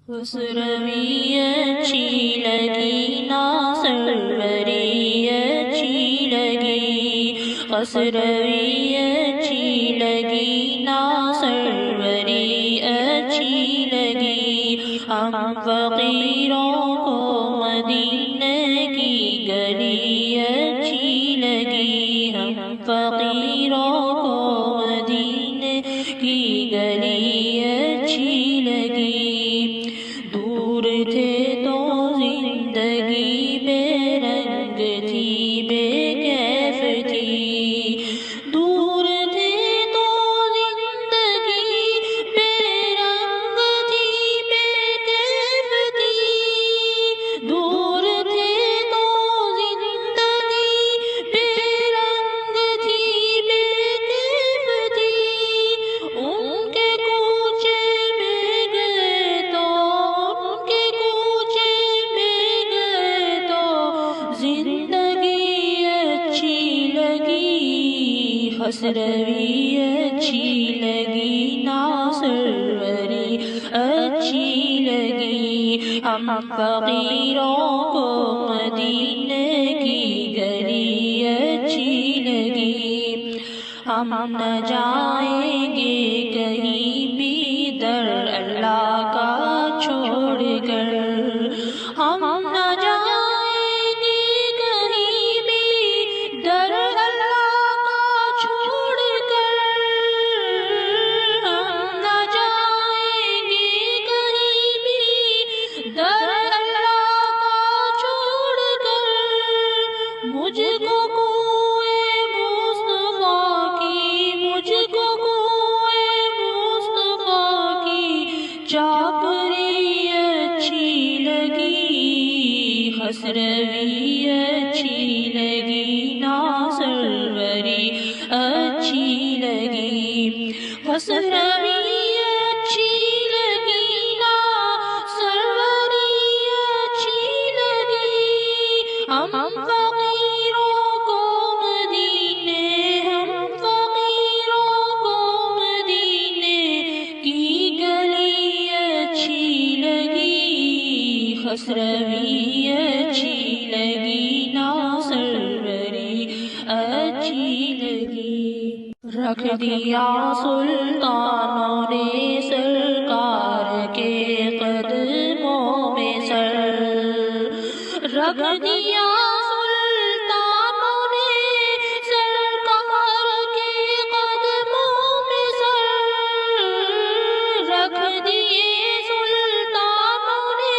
خسروی اچھی لگی نا سروری اچھی لگی، خسروی اچھی لگی نا سروری اچھی لگی، ہم فقیروں کو مدینے کی گلی اچھی لگی، ہم فقیروں کو مدینے کی گلی اچھی لگی، دور تھے تو زندگی بے رنگ تھی بے کیف تھی، دور تھے تو زندگی بے رنگ تھی بے کیف تھی، دور تھے تو زندگی بے رنگ تھی بے کیف تھی، ان کے کوچے میں گئے تو ان کے کوچے میں گئے تو زندگی اچھی لگی، خسروی اچھی لگی نا سروری اچھی لگی، ہم فقیروں کو مدینے کی گلی اچھی لگی، ہم نہ جائیں گے کہیں بھی در اللہ کا چھوڑ کر، ہم نہ جائیں گے کہیں بھی در اللہ کا چھوڑ کر، ہم نہ جائیں گے کہیں بھی در اللہ کا چھوڑ کر، مجھ کو کوئے مصطفیٰ کی، مجھ کو کوئے مصطفیٰ کی چاپری اچھی لگی، خسروی اچھی لگی نا سروری اچھی لگی، خسروی اچھی لگی نا سروری اچھی لگی، ہم فقیروں کو مدینے، ہم فقیروں کو مدینے کی گلی اچھی لگی، خسروی اچھی لگی نا سروری اچھی لگی، رکھ دیا سلطانوں نے سرکار کے قدموں میں سر، رکھ دیا سلطانوں نے سرکار کے قدموں میں سر، رکھ دیے سلطانوں نے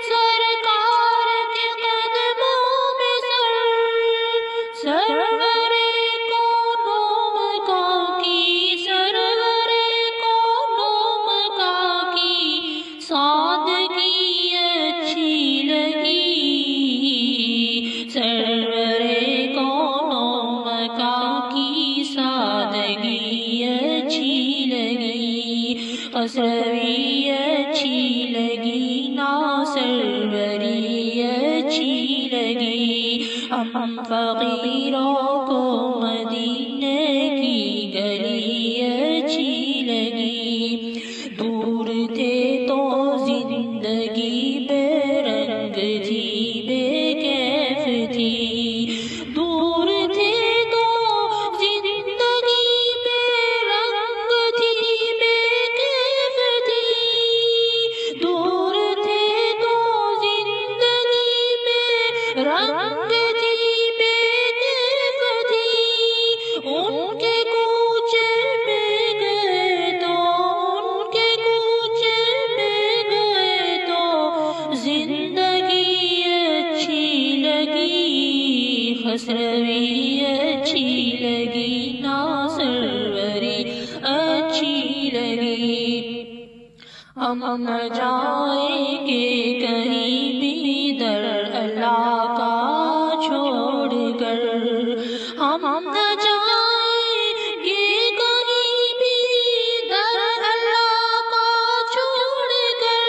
سرکار کے قدموں میں سر، سرور کونو مکان کی، سرور کونو مکان کی سادگی اچھی لگی، سرور کونو مکان کی سادگی اچھی لگی، خسروی اچھی لگی نا سروری اچھی لگی، ہم فقیروں کو مدینے کی گلی اچھی لگی، دور تھے تو زندگی بے رنگ تھی بے کیف تھی، دور تھے تو زندگی بے رنگ تھی بے کیف تھی، دور تھے تو زندگی بے رنگ تھی بے کیف تھی، ان کے کوچے میں گئے تو ان کے کوچے میں گئے تو زندگی اچھی لگی، خسروی اچھی لگی نا سروری اچھی لگی، ہم نہ جائیں گے کہیں بھی در اللہ کا چھوڑ کر، ہم نہ جائیں گے کہیں بھی در اللہ کا چھوڑ کر،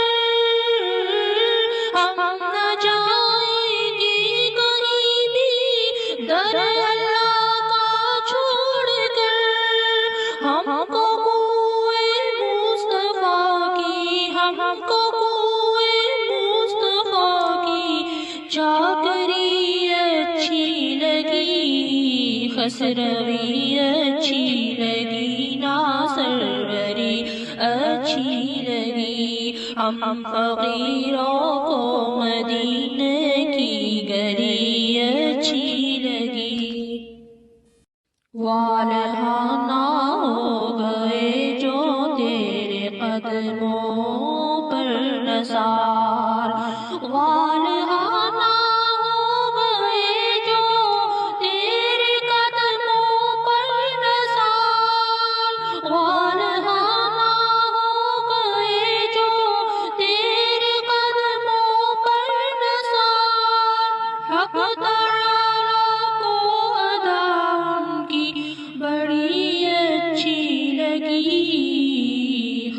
ہم نہ جائیں گے کہیں بھی در اللہ کا چھوڑ کر، ہم کو کوئے مصطفیٰ کی، ہم کو خسروی اچھی لگی، نا سروری اچھی لگی، ہم فقیروں کو مدینے کی گلی اچھی لگی۔ والہاں نہ ہو گئے جو تیرے قدموں پر نثار، والہاں نہ ہو گئے جو تیرے قدموں پر نثار، والہاں نہ ہو گئے جو تیرے قدموں پر نثار، حق تعالیٰ کو ادا ان کی بڑی اچھی لگی،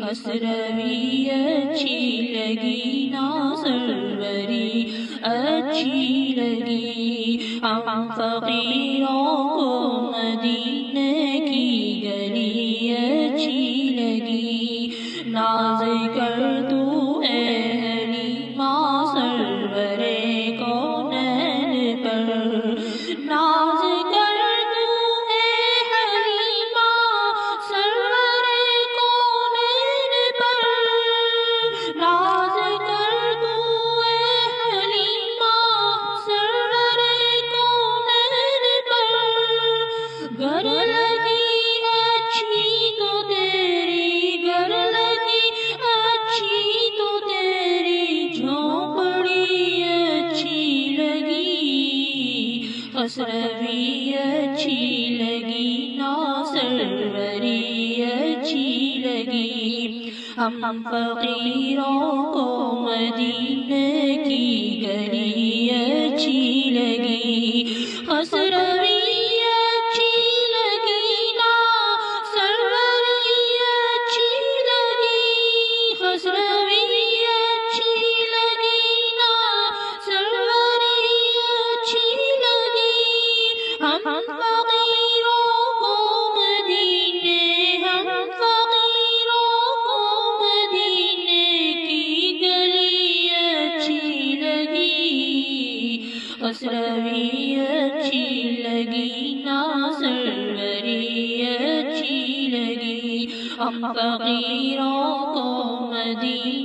خسروی اچھی لگی، نا سروری اچھی لگی، ہم فقیروں کو مدینے کی گلی اچھی لگی، ناز کر تو اے حلیمہ سرور کونین پر، ناز کر تو اے حلیمہ سرور کونین پر، ناز کر تو اے حلیمہ سرور کونین پر، گر لگی اچھی تو تیری، گر لگی اچھی تو تیری جھونپڑی اچھی لگی، خسروی اچھی لگی، نا سروری اچھی لگی، ہم فقیروں کو مدینے کی گلی اچھی لگی، خسروی اچھی لگی، نا سروری اچھی لگی، خسروی اچھی لگی، نا سروری اچھی لگی، ہم فقیروں کو مدینے، ہم فقیروں کو مدینے کی گلی اچھی لگی، خسروی اچھی لگی، نا سروری اچھی لگی، ہم فقیروں کو مدینے